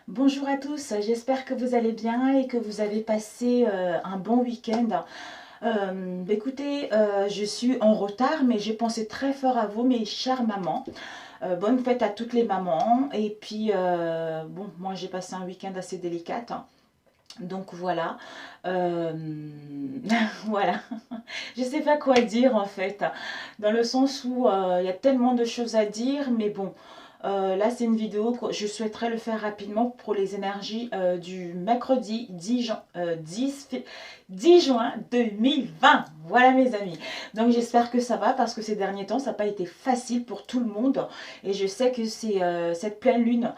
Bonjour à tous, j'espère que vous allez bien et que vous avez passé un bon week-end. Écoutez, je suis en retard, mais j'ai pensé très fort à vous, mes chères mamans. Bonne fête à toutes les mamans. Et puis, bon, moi j'ai passé un week-end assez délicat. Donc voilà. Euh, voilà. Je sais pas quoi dire en fait. Dans le sens où il y a tellement de choses à dire, mais bon. Là, c'est une vidéo que je souhaiterais le faire rapidement pour les énergies du mercredi 10 juin 2020. Voilà mes amis. Donc j'espère que ça va parce que ces derniers temps, ça n'a pas été facile pour tout le monde. Et je sais que cette pleine lune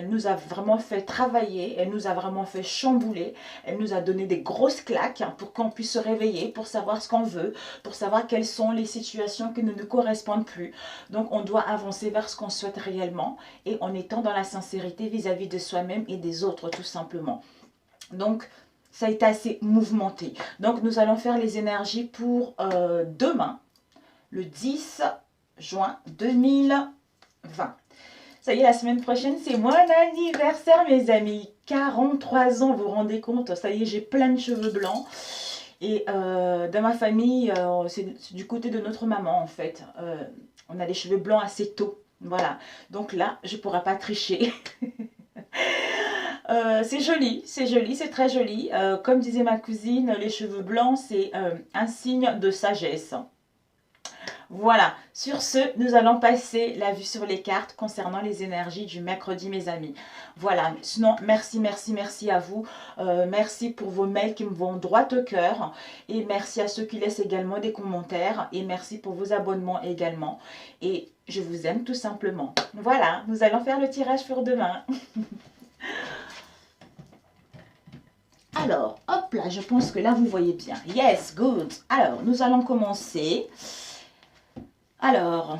nous a vraiment fait travailler, elle nous a vraiment fait chambouler, elle nous a donné des grosses claques pour qu'on puisse se réveiller, pour savoir ce qu'on veut, pour savoir quelles sont les situations qui ne nous correspondent plus. Donc on doit avancer vers ce qu'on souhaite réellement et en étant dans la sincérité vis-à-vis de soi-même et des autres tout simplement. Donc ça a été assez mouvementé. Donc nous allons faire les énergies pour demain, le 10 juin 2020. Ça y est, la semaine prochaine, c'est mon anniversaire, mes amis. 43 ans, vous vous rendez compte? Ça y est, j'ai plein de cheveux blancs. Et dans ma famille, c'est du côté de notre maman, en fait. On a les cheveux blancs assez tôt. Voilà. Donc là, je ne pourrai pas tricher. C'est joli, c'est très joli. Comme disait ma cousine, les cheveux blancs, c'est un signe de sagesse. Voilà, sur ce, nous allons passer la vue sur les cartes concernant les énergies du mercredi, mes amis. Voilà, sinon, merci, merci, merci à vous. Merci pour vos mails qui me vont droit au cœur. Et merci à ceux qui laissent également des commentaires. Et merci pour vos abonnements également. Et je vous aime tout simplement. Voilà, nous allons faire le tirage pour demain. Alors, hop là, je pense que là, vous voyez bien. Yes, good. Alors, nous allons commencer. Alors,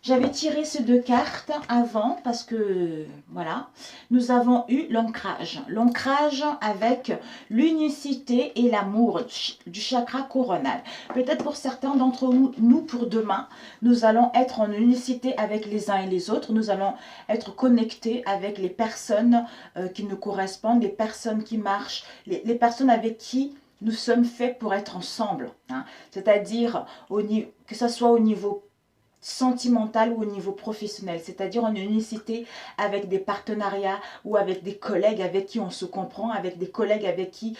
j'avais tiré ces deux cartes avant parce que, voilà, nous avons eu l'ancrage. L'ancrage avec l'unicité et l'amour du chakra coronal. Peut-être pour certains d'entre nous, pour demain, nous allons être en unicité avec les uns et les autres. Nous allons être connectés avec les personnes qui nous correspondent, les personnes qui marchent, les personnes avec qui nous sommes faits pour être ensemble. Hein. C'est-à-dire que ce soit au niveau sentimental ou au niveau professionnel, c'est-à-dire en unicité avec des partenariats ou avec des collègues avec qui on se comprend, avec des collègues avec qui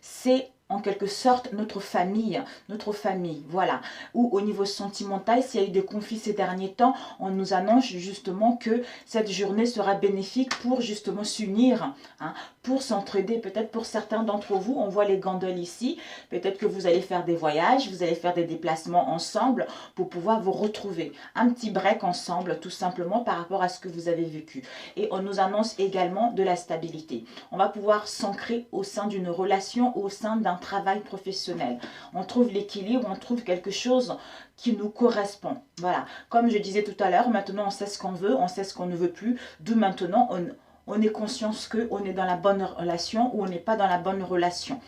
c'est en quelque sorte notre famille, voilà. Ou au niveau sentimental, s'il y a eu des conflits ces derniers temps, on nous annonce justement que cette journée sera bénéfique pour justement s'unir, hein, pour s'entraider. Peut-être pour certains d'entre vous, on voit les gandoles ici, peut-être que vous allez faire des voyages, vous allez faire des déplacements ensemble pour pouvoir vous retrouver. Un petit break ensemble, tout simplement par rapport à ce que vous avez vécu. Et on nous annonce également de la stabilité. On va pouvoir s'ancrer au sein d'une relation, au sein d'un travail professionnel. On trouve l'équilibre, on trouve quelque chose qui nous correspond. Voilà. Comme je disais tout à l'heure, maintenant on sait ce qu'on veut, on sait ce qu'on ne veut plus. D'où maintenant on est conscient qu'on est dans la bonne relation ou on n'est pas dans la bonne relation.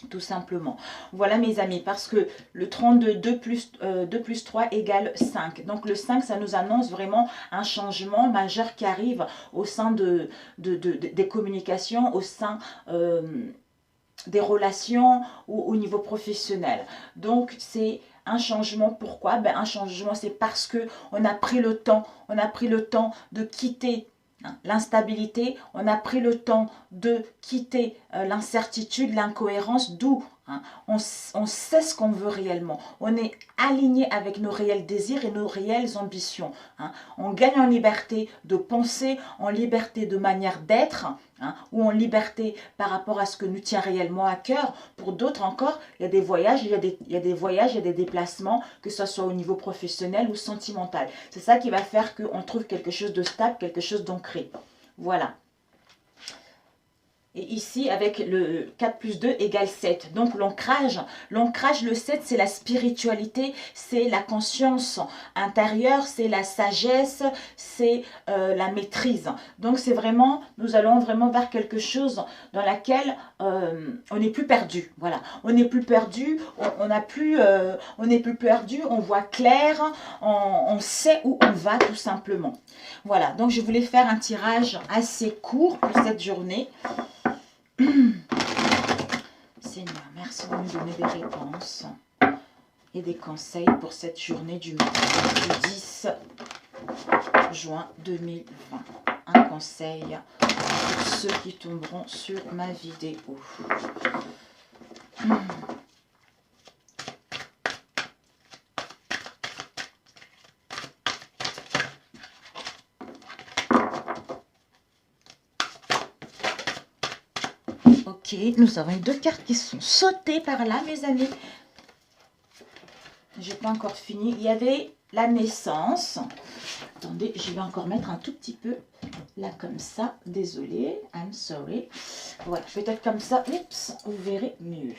Tout simplement. Voilà mes amis, parce que le 32, 2 plus 3 égale 5. Donc le 5, ça nous annonce vraiment un changement majeur qui arrive au sein des communications, au sein des relations ou au niveau professionnel. Donc c'est un changement. Pourquoi? Ben, un changement, c'est parce que on a pris le temps de quitter l'instabilité, on a pris le temps de quitter l'incertitude, l'incohérence, d'où on sait ce qu'on veut réellement. On est aligné avec nos réels désirs et nos réelles ambitions. Hein. On gagne en liberté de penser, en liberté de manière d'être, ou en liberté par rapport à ce que nous tient réellement à cœur. Pour d'autres encore, il y a des voyages, il y a des déplacements, que ce soit au niveau professionnel ou sentimental. C'est ça qui va faire qu'on trouve quelque chose de stable, quelque chose d'ancré. Voilà. Et ici, avec le 4 plus 2 égale 7. Donc l'ancrage, le 7, c'est la spiritualité, c'est la conscience intérieure, c'est la sagesse, c'est la maîtrise. Donc c'est vraiment, nous allons vraiment vers quelque chose dans laquelle on n'est plus perdu. Voilà, on n'est plus perdu, on n'est plus perdu, on voit clair, on sait où on va tout simplement. Voilà, donc je voulais faire un tirage assez court pour cette journée. Seigneur, merci de nous donner des réponses et des conseils pour cette journée du 10 juin 2020. Un conseil pour ceux qui tomberont sur ma vidéo. Ok, nous avons deux cartes qui sont sautées par là, mes amis. J'ai pas encore fini. Il y avait la naissance. Attendez, je vais encore mettre un tout petit peu là comme ça. Désolée, I'm sorry. Voilà, peut-être comme ça. Oups, vous verrez mieux.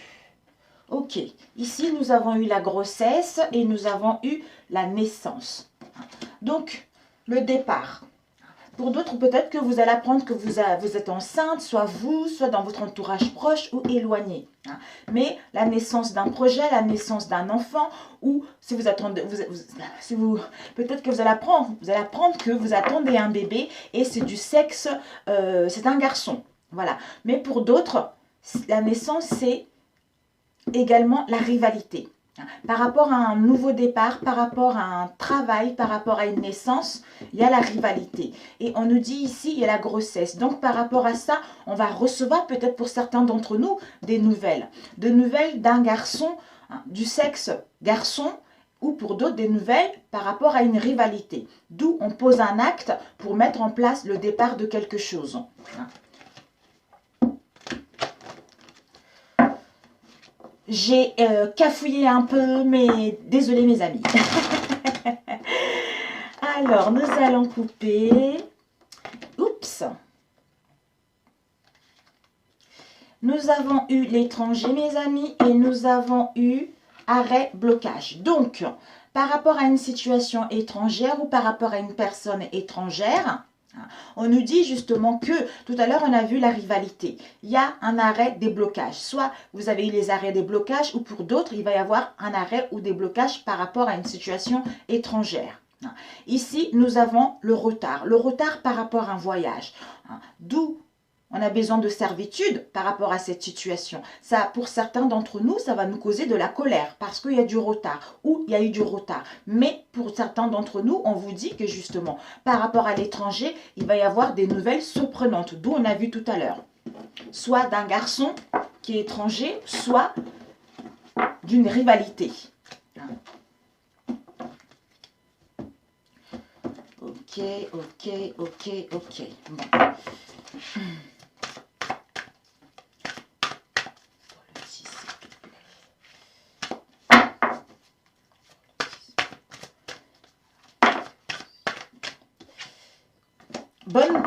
Ok, ici nous avons eu la grossesse et nous avons eu la naissance. Donc, le départ. Pour d'autres, peut-être que vous allez apprendre que vous êtes enceinte, soit vous, soit dans votre entourage proche ou éloigné. Mais la naissance d'un projet, la naissance d'un enfant, ou si vous attendez, peut-être que vous allez apprendre que vous attendez un bébé et c'est du sexe, c'est un garçon. Voilà. Mais pour d'autres, la naissance, c'est également la rivalité. Par rapport à un nouveau départ, par rapport à un travail, par rapport à une naissance, il y a la rivalité. Et on nous dit ici, il y a la grossesse. Donc par rapport à ça, on va recevoir peut-être pour certains d'entre nous des nouvelles. Des nouvelles d'un garçon, du sexe garçon, ou pour d'autres des nouvelles par rapport à une rivalité. D'où on pose un acte pour mettre en place le départ de quelque chose. J'ai cafouillé un peu, mais désolé mes amis. Alors, nous allons couper. Oups. Nous avons eu l'étranger, mes amis, et nous avons eu arrêt, blocage. Donc, par rapport à une situation étrangère ou par rapport à une personne étrangère, on nous dit justement que, tout à l'heure on a vu la rivalité, il y a un arrêt des blocages. Soit vous avez eu les arrêts des blocages ou pour d'autres il va y avoir un arrêt ou des blocages par rapport à une situation étrangère. Ici nous avons le retard par rapport à un voyage. D'où on a besoin de servitude par rapport à cette situation. Ça, pour certains d'entre nous, ça va nous causer de la colère parce qu'il y a du retard ou il y a eu du retard. Mais pour certains d'entre nous, on vous dit que justement, par rapport à l'étranger, il va y avoir des nouvelles surprenantes, d'où on a vu tout à l'heure. Soit d'un garçon qui est étranger, soit d'une rivalité. Ok. Bon.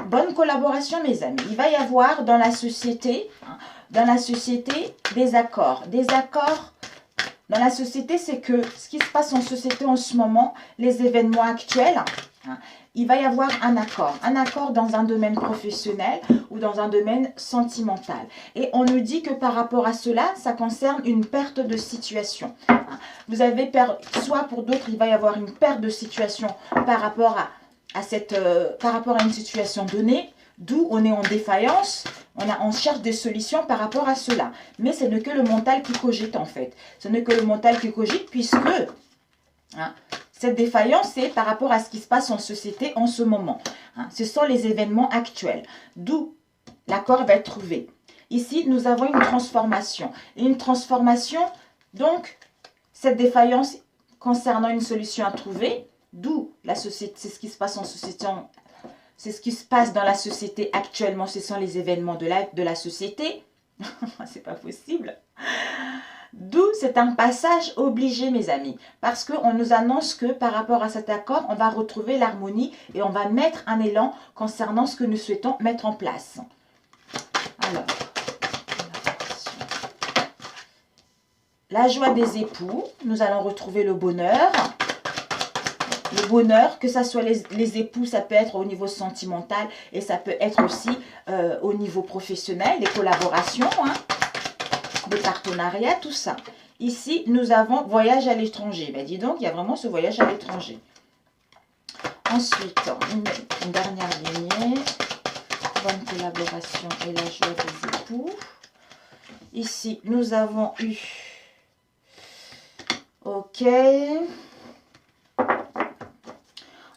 Bonne collaboration mes amis. Il va y avoir dans la société des accords. Des accords dans la société, c'est que ce qui se passe en société en ce moment, les événements actuels, il va y avoir un accord dans un domaine professionnel ou dans un domaine sentimental. Et on nous dit que par rapport à cela, ça concerne une perte de situation. Vous avez soit pour d'autres, il va y avoir une perte de situation par rapport à une situation donnée, d'où on est en défaillance, on cherche des solutions par rapport à cela. Mais ce n'est que le mental qui cogite en fait. Ce n'est que le mental qui cogite puisque cette défaillance est par rapport à ce qui se passe en société en ce moment. Ce sont les événements actuels, d'où l'accord va être trouvé. Ici, nous avons une transformation. Et une transformation, donc, cette défaillance concernant une solution à trouver, d'où la société, c'est ce qui se passe en société, c'est ce qui se passe dans la société actuellement, ce sont les événements de la société. C'est pas possible. D'où c'est un passage obligé mes amis, parce qu'on nous annonce que par rapport à cet accord, on va retrouver l'harmonie et on va mettre un élan concernant ce que nous souhaitons mettre en place. Alors, la joie des époux, nous allons retrouver le bonheur. Le bonheur, que ce soit les époux, ça peut être au niveau sentimental et ça peut être aussi au niveau professionnel, des collaborations, hein, des partenariats, tout ça. Ici, nous avons voyage à l'étranger. Ben, dis donc, il y a vraiment ce voyage à l'étranger. Ensuite, une dernière lignée. Bonne collaboration et la joie des époux. Ici, nous avons eu... Ok.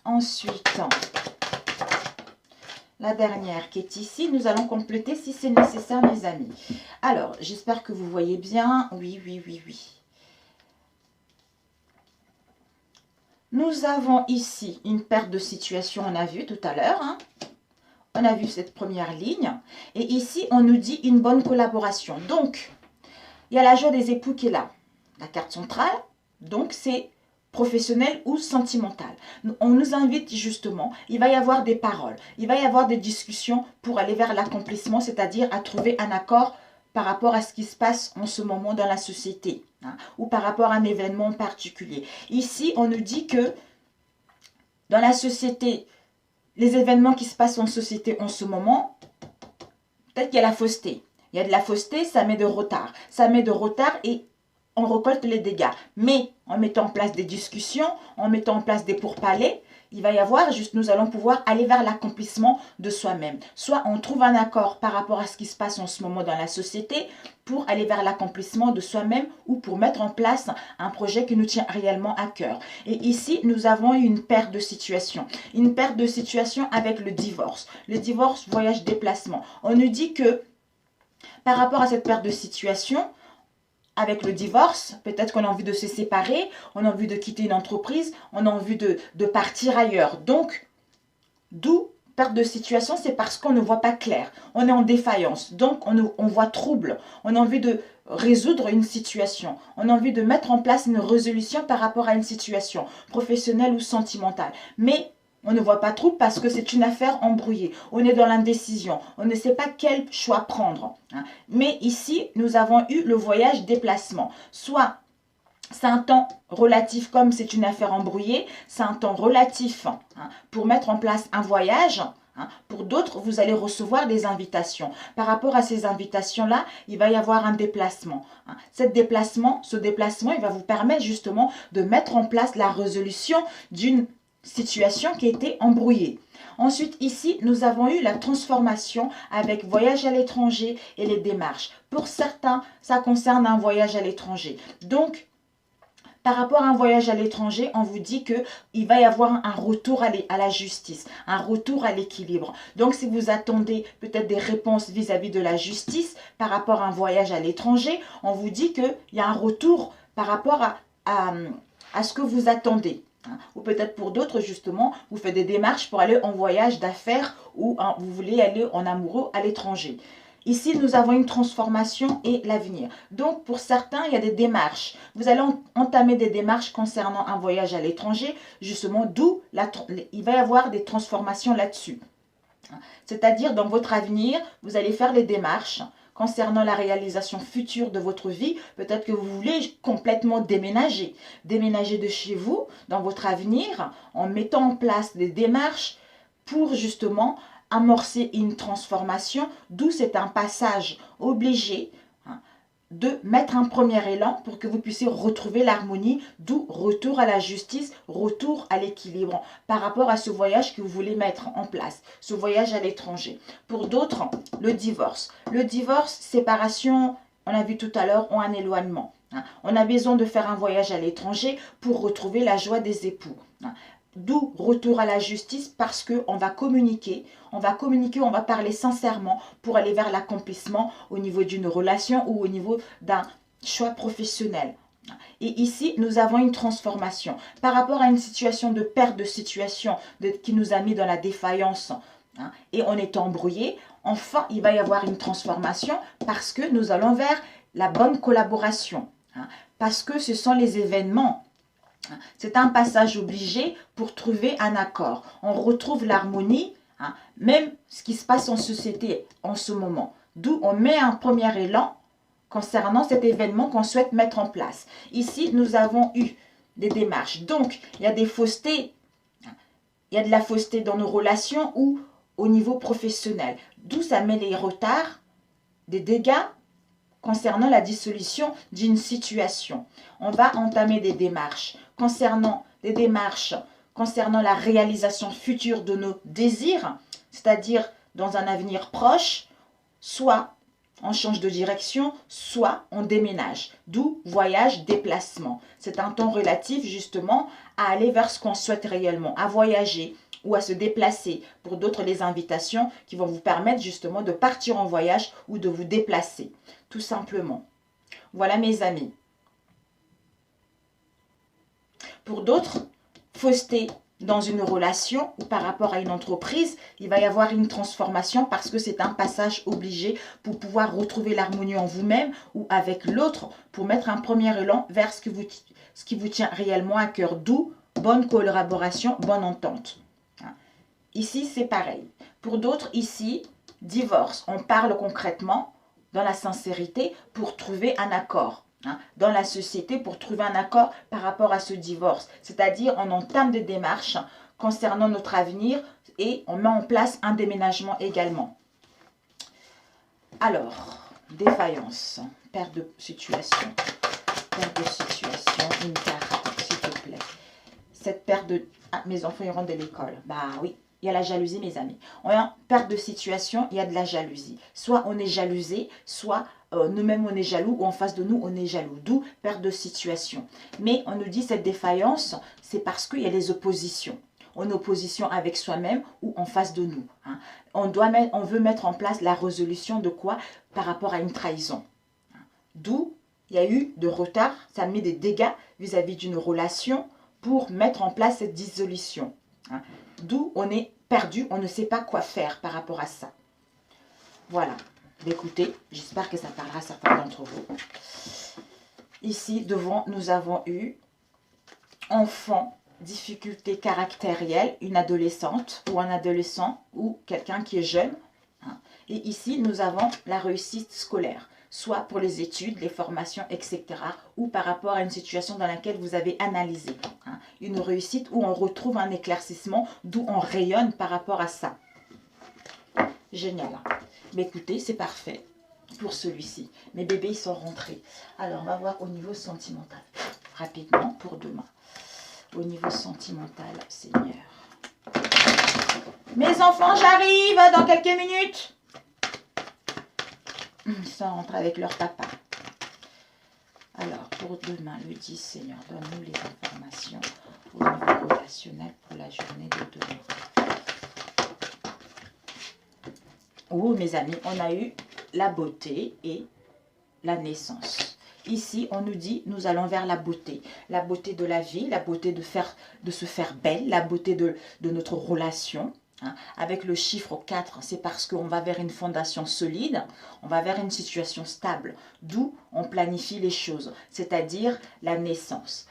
Ensuite, la dernière qui est ici, nous allons compléter si c'est nécessaire, mes amis. Alors, j'espère que vous voyez bien. Oui, oui, oui, oui. Nous avons ici une perte de situation, on a vu tout à l'heure. Hein. On a vu cette première ligne. Et ici, on nous dit une bonne collaboration. Donc, il y a la joie des époux qui est là. La carte centrale, donc c'est professionnel ou sentimental. On nous invite justement, il va y avoir des paroles, il va y avoir des discussions pour aller vers l'accomplissement, c'est-à-dire à trouver un accord par rapport à ce qui se passe en ce moment dans la société, hein, ou par rapport à un événement particulier. Ici, on nous dit que dans la société, les événements qui se passent en société en ce moment, peut-être qu'il y a la fausseté. Il y a de la fausseté, ça met de retard. Ça met de retard et on récolte les dégâts. Mais en mettant en place des discussions, en mettant en place des pourparlers, il va y avoir, nous allons pouvoir aller vers l'accomplissement de soi-même. Soit on trouve un accord par rapport à ce qui se passe en ce moment dans la société pour aller vers l'accomplissement de soi-même ou pour mettre en place un projet qui nous tient réellement à cœur. Et ici, nous avons eu une perte de situation. Une perte de situation avec le divorce. Le divorce, voyage, déplacement. On nous dit que par rapport à cette perte de situation, avec le divorce, peut-être qu'on a envie de se séparer, on a envie de quitter une entreprise, on a envie de partir ailleurs. Donc, d'où perte de situation, c'est parce qu'on ne voit pas clair. On est en défaillance, donc on voit trouble. On a envie de résoudre une situation. On a envie de mettre en place une résolution par rapport à une situation professionnelle ou sentimentale. Mais on ne voit pas trop parce que c'est une affaire embrouillée. On est dans l'indécision. On ne sait pas quel choix prendre. Hein. Mais ici, nous avons eu le voyage déplacement. Soit c'est un temps relatif, comme c'est une affaire embrouillée, c'est un temps relatif hein, pour mettre en place un voyage. Hein. Pour d'autres, vous allez recevoir des invitations. Par rapport à ces invitations-là, il va y avoir un déplacement. Hein. Ce déplacement, il va vous permettre justement de mettre en place la résolution d'une situation qui était embrouillée. Ensuite, ici, nous avons eu la transformation avec voyage à l'étranger et les démarches. Pour certains, ça concerne un voyage à l'étranger. Donc, par rapport à un voyage à l'étranger, on vous dit qu'il va y avoir un retour à la justice, un retour à l'équilibre. Donc, si vous attendez peut-être des réponses vis-à-vis de la justice par rapport à un voyage à l'étranger, on vous dit qu'il y a un retour par rapport à ce que vous attendez. Ou peut-être pour d'autres, justement, vous faites des démarches pour aller en voyage d'affaires ou vous voulez aller en amoureux à l'étranger. Ici, nous avons une transformation et l'avenir. Donc, pour certains, il y a des démarches. Vous allez entamer des démarches concernant un voyage à l'étranger, justement, d'où il va y avoir des transformations là-dessus. C'est-à-dire, dans votre avenir, vous allez faire les démarches concernant la réalisation future de votre vie. Peut-être que vous voulez complètement déménager. Déménager de chez vous, dans votre avenir, en mettant en place des démarches pour justement amorcer une transformation, d'où c'est un passage obligé de mettre un premier élan pour que vous puissiez retrouver l'harmonie, d'où retour à la justice, retour à l'équilibre par rapport à ce voyage que vous voulez mettre en place, ce voyage à l'étranger. Pour d'autres, le divorce. Le divorce, séparation, on a vu tout à l'heure, ont un éloignement. On a besoin de faire un voyage à l'étranger pour retrouver la joie des époux. D'où retour à la justice parce qu'on va communiquer, on va parler sincèrement pour aller vers l'accomplissement au niveau d'une relation ou au niveau d'un choix professionnel. Et ici, nous avons une transformation. Par rapport à une situation de perte de situation qui nous a mis dans la défaillance et on est embrouillé, enfin, il va y avoir une transformation parce que nous allons vers la bonne collaboration. Parce que ce sont les événements. C'est un passage obligé pour trouver un accord. On retrouve l'harmonie, même ce qui se passe en société en ce moment. D'où on met un premier élan concernant cet événement qu'on souhaite mettre en place. Ici, nous avons eu des démarches. Donc, il y a des faussetés. Il y a de la fausseté dans nos relations ou au niveau professionnel. D'où ça met les retards, des dégâts concernant la dissolution d'une situation. On va entamer des démarches concernant la réalisation future de nos désirs, c'est-à-dire dans un avenir proche, soit on change de direction, soit on déménage. D'où voyage, déplacement. C'est un temps relatif justement à aller vers ce qu'on souhaite réellement, à voyager ou à se déplacer. Pour d'autres, les invitations qui vont vous permettre justement de partir en voyage ou de vous déplacer, tout simplement. Voilà mes amis. Pour d'autres, fausseté dans une relation ou par rapport à une entreprise, il va y avoir une transformation parce que c'est un passage obligé pour pouvoir retrouver l'harmonie en vous-même ou avec l'autre pour mettre un premier élan vers ce qui vous tient réellement à cœur. D'où bonne collaboration, bonne entente. Ici, c'est pareil. Pour d'autres, ici, divorce. On parle concrètement dans la sincérité pour trouver un accord. Dans la société pour trouver un accord par rapport à ce divorce. C'est-à-dire, on entame des démarches concernant notre avenir et on met en place un déménagement également. Alors, défaillance, perte de situation, une carte, s'il te plaît. Cette perte de... Ah, mes enfants, ils rentrent de l'école. Bah oui. Il y a la jalousie, mes amis. On a perte de situation, il y a de la jalousie. Soit on est jalousé, soit nous-mêmes on est jaloux, ou en face de nous on est jaloux. D'où perte de situation. Mais on nous dit cette défaillance, c'est parce qu'il y a les oppositions. En opposition avec soi-même ou en face de nous. On veut mettre en place la résolution de quoi? Par rapport à une trahison. D'où il y a eu de retard, ça met des dégâts vis-à-vis d'une relation pour mettre en place cette dissolution. D'où on est perdu, on ne sait pas quoi faire par rapport à ça. Voilà. Écoutez, j'espère que ça parlera à certains d'entre vous. Ici, devant, nous avons eu enfant, difficulté caractérielle, une adolescente ou un adolescent ou quelqu'un qui est jeune. Et ici, nous avons la réussite scolaire, soit pour les études, les formations, etc. ou par rapport à une situation dans laquelle vous avez analysé. Une réussite où on retrouve un éclaircissement, d'où on rayonne par rapport à ça. Génial. Mais écoutez, c'est parfait pour celui-ci. Mes bébés, ils sont rentrés. Alors, on va voir au niveau sentimental. Rapidement, pour demain. Au niveau sentimental, Seigneur. Mes enfants, j'arrive dans quelques minutes. Ils sont rentrés avec leur papa. Alors, pour demain, le 10, Seigneur, donne-nous les informations au niveau relationnel pour la journée de demain. Oh, mes amis, on a eu la beauté et la naissance. Ici, on nous dit, nous allons vers la beauté de la vie, la beauté de se faire belle, la beauté de notre relation. Avec le chiffre 4, c'est parce qu'on va vers une fondation solide, on va vers une situation stable, d'où on planifie les choses, c'est-à-dire la naissance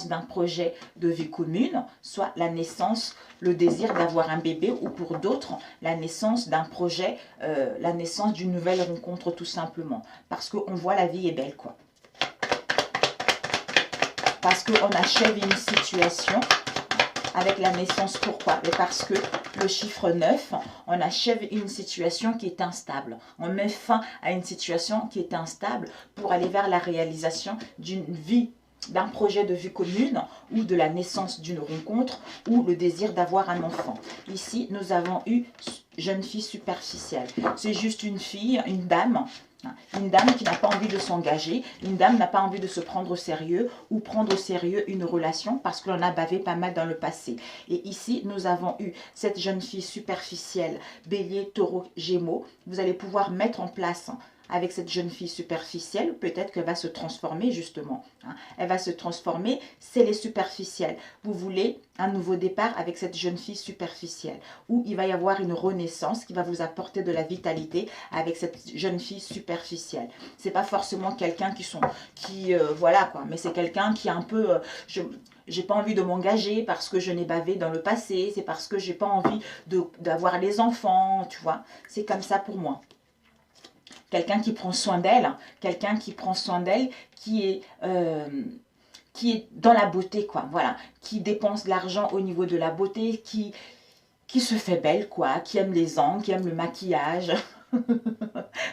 d'un projet de vie commune, soit la naissance, le désir d'avoir un bébé, ou pour d'autres, la naissance d'un projet, la naissance d'une nouvelle rencontre tout simplement, parce qu'on voit la vie est belle, quoi. Parce qu'on achève une situation avec la naissance. Pourquoi? Parce que le chiffre 9, on achève une situation qui est instable. On met fin à une situation qui est instable pour aller vers la réalisation d'une vie, d'un projet de vie commune ou de la naissance d'une rencontre ou le désir d'avoir un enfant. Ici, nous avons eu jeune fille superficielle. C'est juste une fille, une dame qui n'a pas envie de s'engager, une dame n'a pas envie de se prendre au sérieux ou prendre au sérieux une relation parce que l'on a bavé pas mal dans le passé. Et ici, nous avons eu cette jeune fille superficielle, bélier, taureau, gémeaux. Vous allez pouvoir mettre en place avec cette jeune fille superficielle, peut-être qu'elle va se transformer justement. Elle va se transformer, c'est les superficielles. Vous voulez un nouveau départ avec cette jeune fille superficielle, où il va y avoir une renaissance qui va vous apporter de la vitalité avec cette jeune fille superficielle. C'est pas forcément quelqu'un voilà quoi, mais c'est quelqu'un qui est un peu... j'ai pas envie de m'engager parce que je n'ai bavé dans le passé, c'est parce que j'ai pas envie d'avoir les enfants, tu vois. C'est comme ça pour moi. quelqu'un qui prend soin d'elle, quelqu'un qui prend soin d'elle, qui est dans la beauté, quoi, voilà, qui dépense de l'argent au niveau de la beauté, qui se fait belle, quoi, qui aime les ongles, qui aime le maquillage.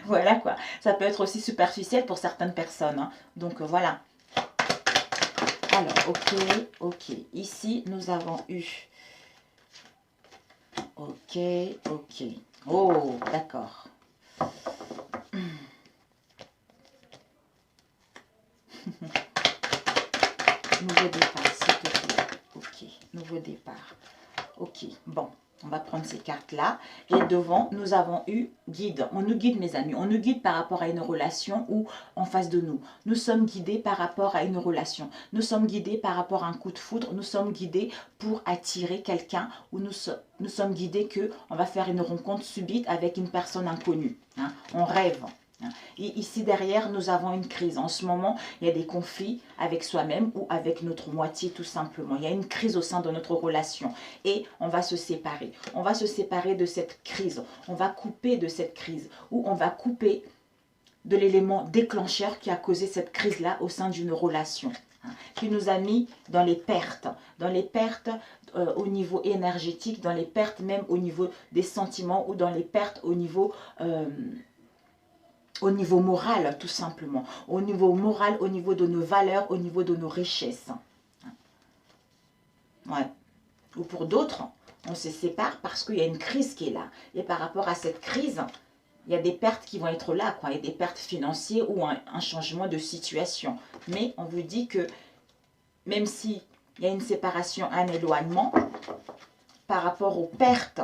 Voilà, quoi. Ça peut être aussi superficiel pour certaines personnes, hein. Donc, voilà. Alors, ok, ok. Ici, nous avons eu... Ok, ok. Oh, d'accord. Nouveau départ, s'il te plaît. Ok, nouveau départ. Ok, bon, on va prendre ces cartes-là. Et devant, nous avons eu guide. On nous guide, mes amis. On nous guide par rapport à une relation ou en face de nous. Nous sommes guidés par rapport à une relation. Nous sommes guidés par rapport à un coup de foudre. Nous sommes guidés pour attirer quelqu'un ou nous sommes guidés qu'on va faire une rencontre subite avec une personne inconnue, hein. On rêve. Et ici derrière, nous avons une crise. En ce moment, il y a des conflits avec soi-même ou avec notre moitié tout simplement. Il y a une crise au sein de notre relation et on va se séparer. On va se séparer de cette crise. On va couper de cette crise ou on va couper de l'élément déclencheur qui a causé cette crise-là au sein d'une relation, hein, qui nous a mis dans les pertes au niveau énergétique, dans les pertes même au niveau des sentiments ou dans les pertes au niveau moral, tout simplement. Au niveau moral, au niveau de nos valeurs, au niveau de nos richesses. Ouais. Ou pour d'autres, on se sépare parce qu'il y a une crise qui est là. Et par rapport à cette crise, il y a des pertes qui vont être là, quoi. Il y a des pertes financières ou un changement de situation. Mais on vous dit que même s'il y a une séparation, un éloignement, par rapport aux pertes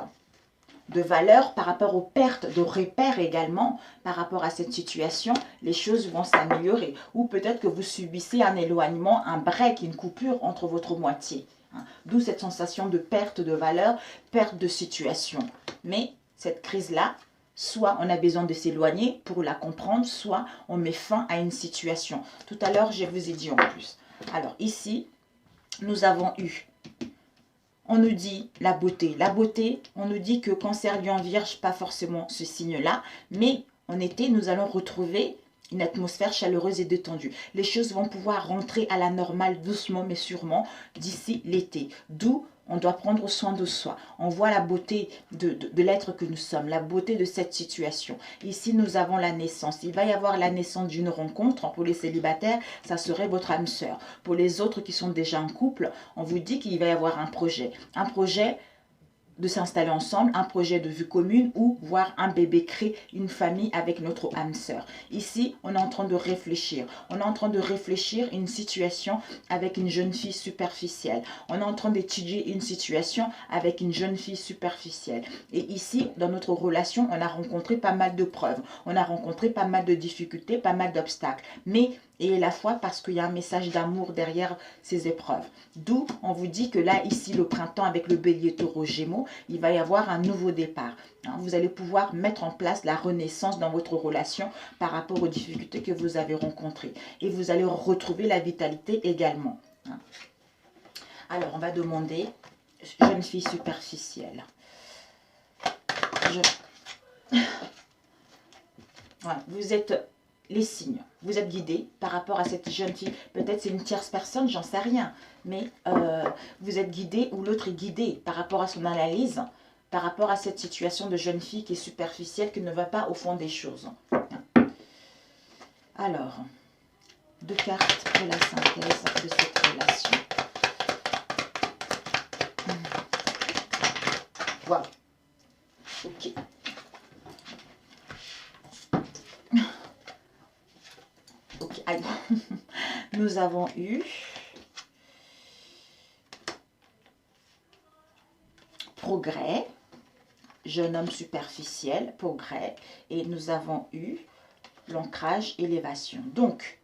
de valeur, par rapport aux pertes de repères également, par rapport à cette situation, les choses vont s'améliorer. Ou peut-être que vous subissez un éloignement, un break, une coupure entre votre moitié, hein. D'où cette sensation de perte de valeur, perte de situation. Mais cette crise-là, soit on a besoin de s'éloigner pour la comprendre, soit on met fin à une situation. Tout à l'heure, je vous ai dit en plus. Alors ici, nous avons eu... On nous dit la beauté. La beauté, on nous dit que Cancer, Lion, Vierge, pas forcément ce signe-là. Mais en été, nous allons retrouver une atmosphère chaleureuse et détendue. Les choses vont pouvoir rentrer à la normale doucement mais sûrement d'ici l'été. D'où on doit prendre soin de soi. On voit la beauté de l'être que nous sommes, la beauté de cette situation. Ici, nous avons la naissance. Il va y avoir la naissance d'une rencontre. Pour les célibataires, ça serait votre âme sœur. Pour les autres qui sont déjà en couple, on vous dit qu'il va y avoir un projet. Un projet de s'installer ensemble, un projet de vue commune ou voir un bébé créer une famille avec notre âme sœur. Ici, on est en train de réfléchir. On est en train de réfléchir une situation avec une jeune fille superficielle. On est en train d'étudier une situation avec une jeune fille superficielle. Et ici, dans notre relation, on a rencontré pas mal de preuves. On a rencontré pas mal de difficultés, pas mal d'obstacles. Mais ayez la foi parce qu'il y a un message d'amour derrière ces épreuves. D'où on vous dit que là, ici, le printemps avec le bélier, taureau, gémeaux, il va y avoir un nouveau départ. Vous allez pouvoir mettre en place la renaissance dans votre relation par rapport aux difficultés que vous avez rencontrées. Et vous allez retrouver la vitalité également. Alors, on va demander, jeune fille superficielle. Voilà, vous êtes... les signes, vous êtes guidé par rapport à cette jeune fille. Peut-être c'est une tierce personne, j'en sais rien. Mais vous êtes guidé ou l'autre est guidé par rapport à son analyse, par rapport à cette situation de jeune fille qui est superficielle, qui ne va pas au fond des choses. Alors, 2 cartes pour la synthèse de cette relation. Voilà. Ok. Alors, nous avons eu progrès, jeune homme superficiel, progrès, et nous avons eu l'ancrage, élévation. Donc,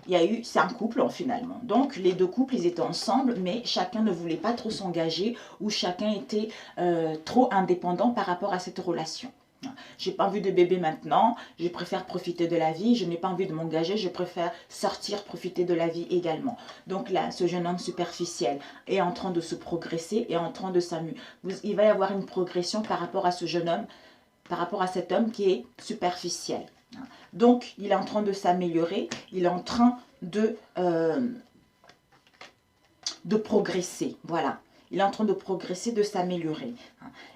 il y a eu, c'est un couple finalement. Donc, les deux couples, ils étaient ensemble, mais chacun ne voulait pas trop s'engager ou chacun était trop indépendant par rapport à cette relation. J'ai pas envie de bébé maintenant, je préfère profiter de la vie, je n'ai pas envie de m'engager, je préfère sortir, profiter de la vie également. Donc là, ce jeune homme superficiel est en train de se progresser, est en train de s'amuser. Il va y avoir une progression par rapport à ce jeune homme, par rapport à cet homme qui est superficiel. Donc, il est en train de s'améliorer, il est en train de progresser. Voilà. Il est en train de progresser, de s'améliorer.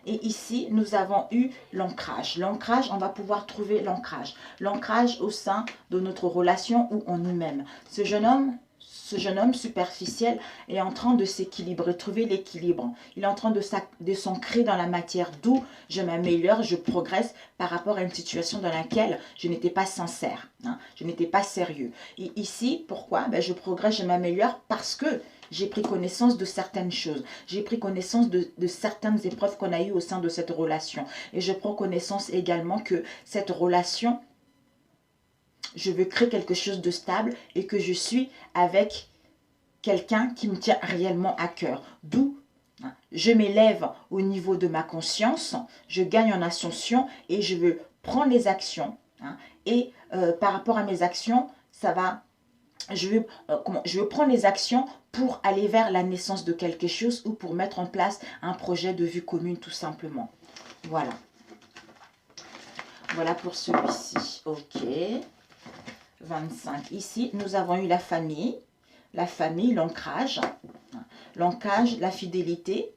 Et ici, nous avons eu l'ancrage. L'ancrage, on va pouvoir trouver l'ancrage. L'ancrage au sein de notre relation ou en nous-mêmes. Ce jeune homme superficiel est en train de s'équilibrer, trouver l'équilibre. Il est en train de s'ancrer dans la matière, d'où je m'améliore, je progresse par rapport à une situation dans laquelle je n'étais pas sincère, je n'étais pas sérieux. Et ici, pourquoi? Je progresse, je m'améliore parce que j'ai pris connaissance de certaines choses. J'ai pris connaissance de certaines épreuves qu'on a eues au sein de cette relation. Et je prends connaissance également que cette relation, je veux créer quelque chose de stable et que je suis avec quelqu'un qui me tient réellement à cœur. D'où je m'élève au niveau de ma conscience, je gagne en ascension et je veux prendre les actions. Et par rapport à mes actions, ça va... Je veux prendre les actions pour aller vers la naissance de quelque chose ou pour mettre en place un projet de vue commune tout simplement. Voilà. Voilà pour celui-ci. Ok. 25. Ici, nous avons eu la famille, l'ancrage, la fidélité,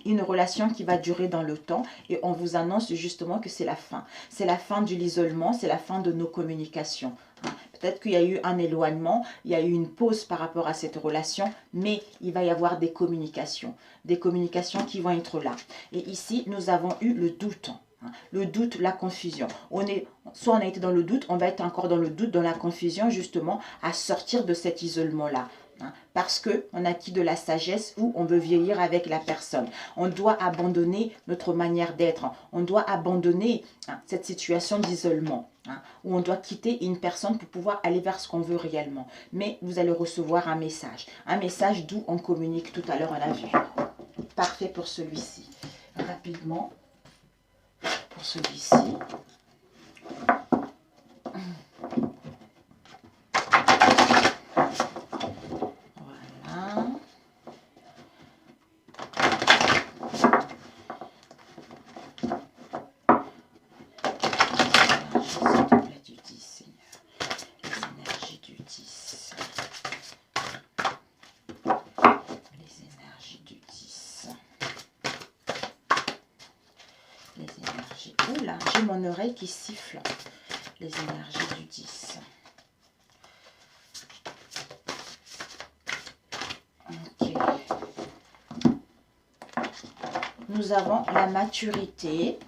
une relation qui va durer dans le temps et on vous annonce justement que c'est la fin. C'est la fin de l'isolement, c'est la fin de nos communications. Peut-être qu'il y a eu un éloignement, il y a eu une pause par rapport à cette relation, mais il va y avoir des communications qui vont être là. Et ici, nous avons eu le doute. Le doute, la confusion. Soit on a été dans le doute, on va être encore dans le doute, dans la confusion, justement, à sortir de cet isolement-là. Parce qu'on a acquis de la sagesse ou on veut vieillir avec la personne. On doit abandonner notre manière d'être. On doit abandonner cette situation d'isolement. Où on doit quitter une personne pour pouvoir aller vers ce qu'on veut réellement. Mais vous allez recevoir un message. Un message d'où on communique tout à l'heure, on a vu. Parfait pour celui-ci. Rapidement, pour celui-ci. Oula, j'ai mon oreille qui siffle. Les énergies du 10. Ok. Nous avons la maturité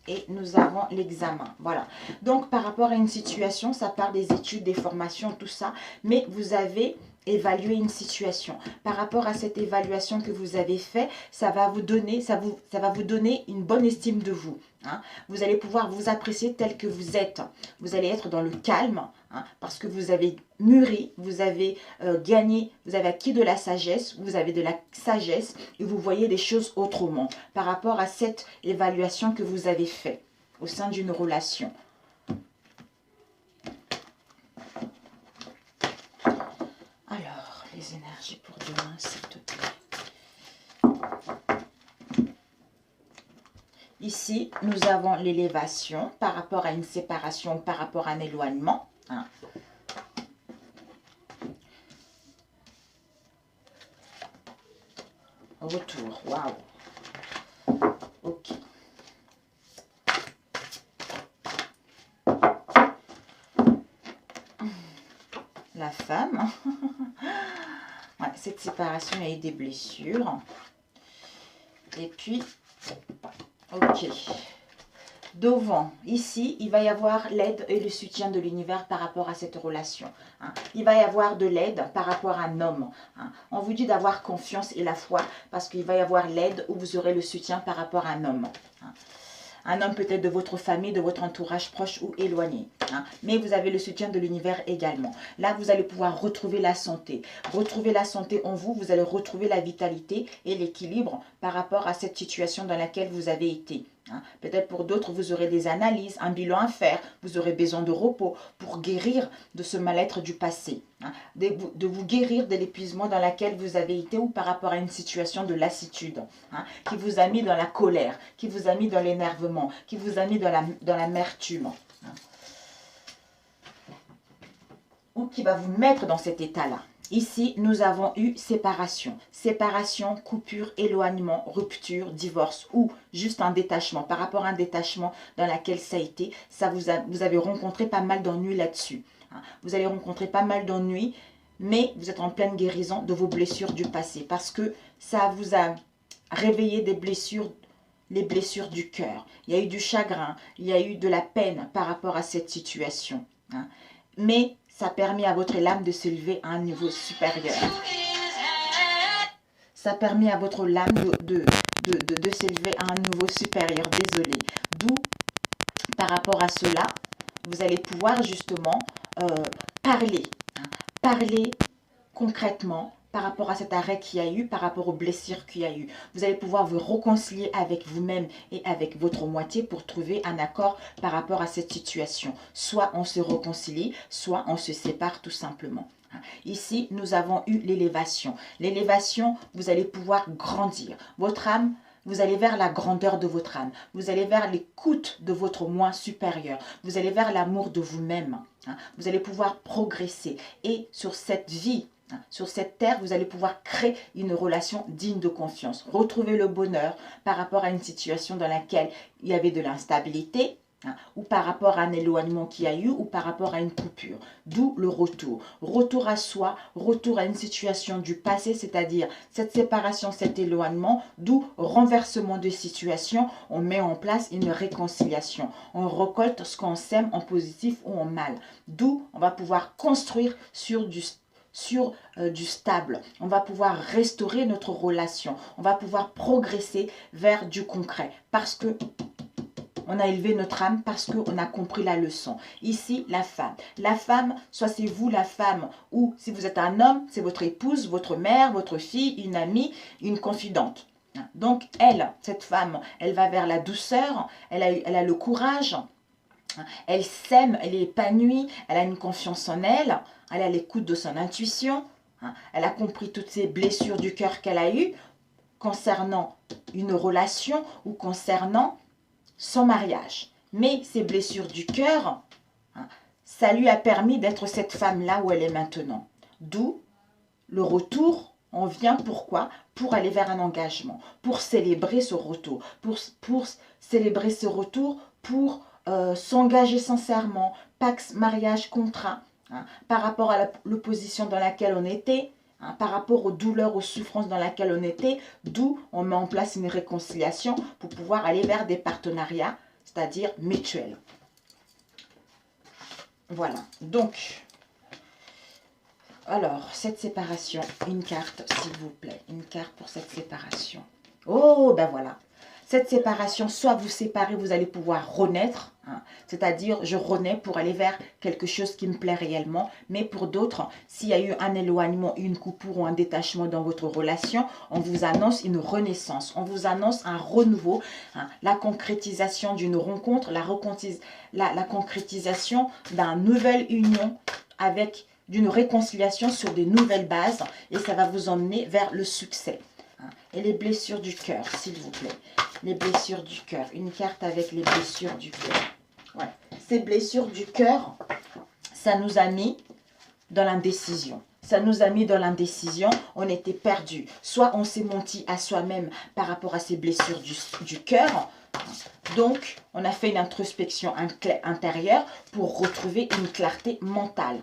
et nous avons l'examen. Voilà. Donc, par rapport à une situation, ça part des études, des formations, tout ça. Mais vous avez évalué une situation. Par rapport à cette évaluation que vous avez fait, ça va vous donner une bonne estime de vous. Vous allez pouvoir vous apprécier tel que vous êtes. Vous allez être dans le calme parce que vous avez mûri, vous avez gagné, vous avez acquis de la sagesse, vous avez de la sagesse et vous voyez les choses autrement par rapport à cette évaluation que vous avez faite au sein d'une relation. Alors, les énergies pour demain, s'il te plaît. Ici, nous avons l'élévation par rapport à une séparation, par rapport à un éloignement. Retour, waouh. Ok. La femme. Ouais, cette séparation a eu des blessures. Et puis, ok. Devant, ici, il va y avoir l'aide et le soutien de l'univers par rapport à cette relation. Il va y avoir de l'aide par rapport à un homme. On vous dit d'avoir confiance et la foi parce qu'il va y avoir l'aide où vous aurez le soutien par rapport à un homme. Un homme peut-être de votre famille, de votre entourage proche ou éloigné. Mais vous avez le soutien de l'univers également. Là, vous allez pouvoir retrouver la santé. Retrouver la santé en vous, vous allez retrouver la vitalité et l'équilibre par rapport à cette situation dans laquelle vous avez été. Peut-être pour d'autres, vous aurez des analyses, un bilan à faire. Vous aurez besoin de repos pour guérir de ce mal-être du passé. De vous guérir de l'épuisement dans lequel vous avez été ou par rapport à une situation de lassitude qui vous a mis dans la colère, qui vous a mis dans l'énervement, qui vous a mis dans l'amertume. ou qui va vous mettre dans cet état-là. Ici, nous avons eu séparation. Séparation, coupure, éloignement, rupture, divorce ou juste un détachement. Par rapport à un détachement dans lequel ça a été, vous avez rencontré pas mal d'ennuis là-dessus. Vous allez rencontrer pas mal d'ennuis, mais vous êtes en pleine guérison de vos blessures du passé parce que ça vous a réveillé des blessures, les blessures du cœur. Il y a eu du chagrin, il y a eu de la peine par rapport à cette situation. Mais ça a permis à votre âme de s'élever à un niveau supérieur. Ça a permis à votre âme de s'élever à un niveau supérieur. Désolé. D'où, par rapport à cela, vous allez pouvoir justement parler. Parler concrètement par rapport à cet arrêt qu'il y a eu, par rapport aux blessures qu'il y a eu. Vous allez pouvoir vous réconcilier avec vous-même et avec votre moitié pour trouver un accord par rapport à cette situation. Soit on se réconcilie, soit on se sépare tout simplement. Ici, nous avons eu l'élévation. L'élévation, vous allez pouvoir grandir. Votre âme, vous allez vers la grandeur de votre âme. Vous allez vers l'écoute de votre moi supérieur. Vous allez vers l'amour de vous-même. Vous allez pouvoir progresser. Et sur cette vie, sur cette terre, vous allez pouvoir créer une relation digne de confiance. Retrouver le bonheur par rapport à une situation dans laquelle il y avait de l'instabilité, ou par rapport à un éloignement qu'il y a eu, ou par rapport à une coupure. D'où le retour. Retour à soi, retour à une situation du passé, c'est-à-dire cette séparation, cet éloignement, d'où renversement de situation, on met en place une réconciliation. On récolte ce qu'on sème en positif ou en mal. D'où on va pouvoir construire sur du stable. On va pouvoir restaurer notre relation. On va pouvoir progresser vers du concret. Parce que on a élevé notre âme, parce qu'on a compris la leçon. Ici, la femme. La femme, soit c'est vous la femme, ou si vous êtes un homme, c'est votre épouse, votre mère, votre fille, une amie, une confidente. Donc, elle, cette femme, elle va vers la douceur, elle a le courage, elle s'aime, elle est épanouie, elle a une confiance en elle, elle a l'écoute de son intuition, elle a compris toutes ces blessures du cœur qu'elle a eues concernant une relation ou concernant son mariage. Mais ces blessures du cœur, ça lui a permis d'être cette femme-là où elle est maintenant. D'où le retour, on vient pourquoi? Pour aller vers un engagement, pour célébrer ce retour, pour célébrer ce retour, pour s'engager sincèrement, pax, mariage, contrat, par rapport à l'opposition dans laquelle on était, par rapport aux douleurs, aux souffrances dans laquelle on était, d'où on met en place une réconciliation pour pouvoir aller vers des partenariats, c'est-à-dire mutuels. Voilà, donc, alors, cette séparation, une carte s'il vous plaît, une carte pour cette séparation. Oh, ben voilà. Cette séparation, soit vous séparez, vous allez pouvoir renaître, c'est-à-dire je renais pour aller vers quelque chose qui me plaît réellement. Mais pour d'autres, s'il y a eu un éloignement, une coupure ou un détachement dans votre relation, on vous annonce une renaissance, on vous annonce un renouveau, la concrétisation d'une rencontre, la concrétisation d'une nouvelle union avec d'une réconciliation sur des nouvelles bases et ça va vous emmener vers le succès. Et les blessures du cœur, s'il vous plaît. Les blessures du cœur. Une carte avec les blessures du cœur. Ouais. Ces blessures du cœur, ça nous a mis dans l'indécision. Ça nous a mis dans l'indécision. On était perdus. Soit on s'est menti à soi-même par rapport à ces blessures du cœur. Donc, on a fait une introspection intérieure pour retrouver une clarté mentale.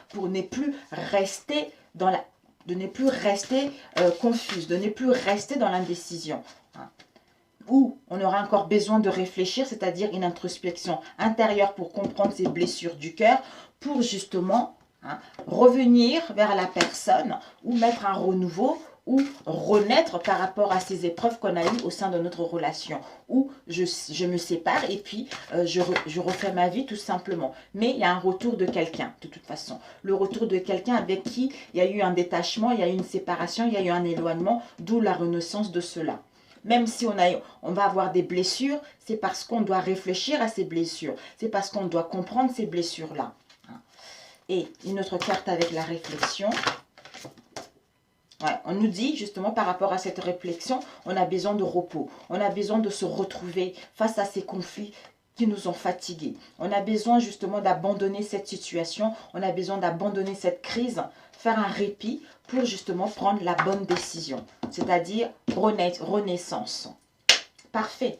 Pour ne plus rester dans la... de ne plus rester confuse, de ne plus rester dans l'indécision. Ou on aura encore besoin de réfléchir, c'est-à-dire une introspection intérieure pour comprendre ces blessures du cœur, pour justement revenir vers la personne ou mettre un renouveau ou renaître par rapport à ces épreuves qu'on a eues au sein de notre relation. Ou je me sépare et puis je refais ma vie tout simplement. Mais il y a un retour de quelqu'un, de toute façon. Le retour de quelqu'un avec qui il y a eu un détachement, il y a eu une séparation, il y a eu un éloignement, d'où la renaissance de cela. Même si on va avoir des blessures, c'est parce qu'on doit réfléchir à ces blessures. C'est parce qu'on doit comprendre ces blessures-là. Et une autre carte avec la réflexion. Ouais, on nous dit justement par rapport à cette réflexion, on a besoin de repos. On a besoin de se retrouver face à ces conflits qui nous ont fatigués. On a besoin justement d'abandonner cette situation, on a besoin d'abandonner cette crise, faire un répit pour justement prendre la bonne décision, c'est-à-dire renaissance. Parfait,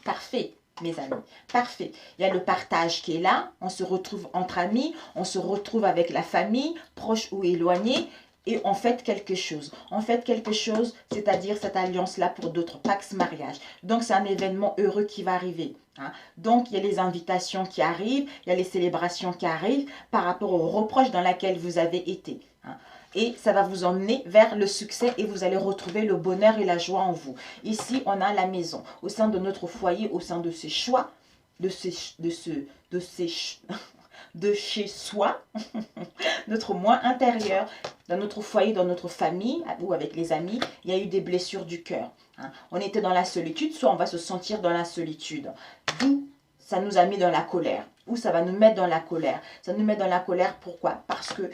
parfait. Mes amis, parfait. Il y a le partage qui est là, on se retrouve entre amis, on se retrouve avec la famille, proche ou éloignée, et on fait quelque chose. On fait quelque chose, c'est-à-dire cette alliance-là pour d'autres, Pax Mariage. Donc, c'est un événement heureux qui va arriver. Hein. Donc, il y a les invitations qui arrivent, il y a les célébrations qui arrivent par rapport aux reproches dans lesquels vous avez été. Hein. Et ça va vous emmener vers le succès et vous allez retrouver le bonheur et la joie en vous. Ici, on a la maison. Au sein de notre foyer, au sein de ses choix, de chez soi, notre moi intérieur, dans notre foyer, dans notre famille ou avec les amis, il y a eu des blessures du cœur. Hein. On était dans la solitude, soit on va se sentir dans la solitude. D'où ça nous a mis dans la colère, ou ça va nous mettre dans la colère. Ça nous met dans la colère, pourquoi? Parce que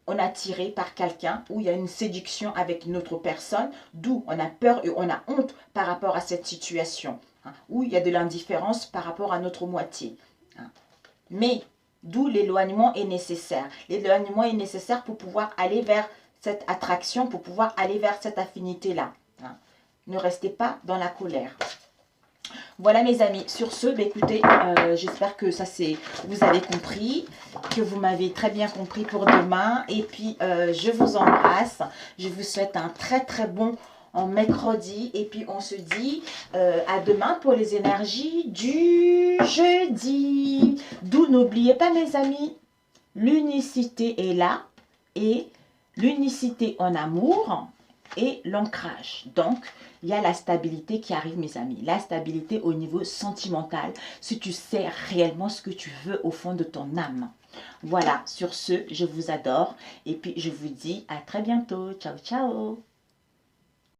on a tiré par quelqu'un, où il y a une séduction avec une autre personne, d'où on a peur et on a honte par rapport à cette situation, hein, où il y a de l'indifférence par rapport à notre moitié. Hein. Mais d'où l'éloignement est nécessaire. L'éloignement est nécessaire pour pouvoir aller vers cette attraction, pour pouvoir aller vers cette affinité-là. Hein. Ne restez pas dans la colère. Voilà mes amis, sur ce, bah, écoutez, j'espère que ça c'est, vous avez compris, que vous m'avez très bien compris pour demain. Et puis, je vous embrasse, je vous souhaite un très très bon mercredi. Et puis, on se dit à demain pour les énergies du jeudi. D'où, n'oubliez pas mes amis, l'unicité est là et l'unicité en amour et l'ancrage. Donc, il y a la stabilité qui arrive, mes amis. La stabilité au niveau sentimental, si tu sais réellement ce que tu veux au fond de ton âme. Voilà, sur ce, je vous adore. Et puis, je vous dis à très bientôt. Ciao, ciao.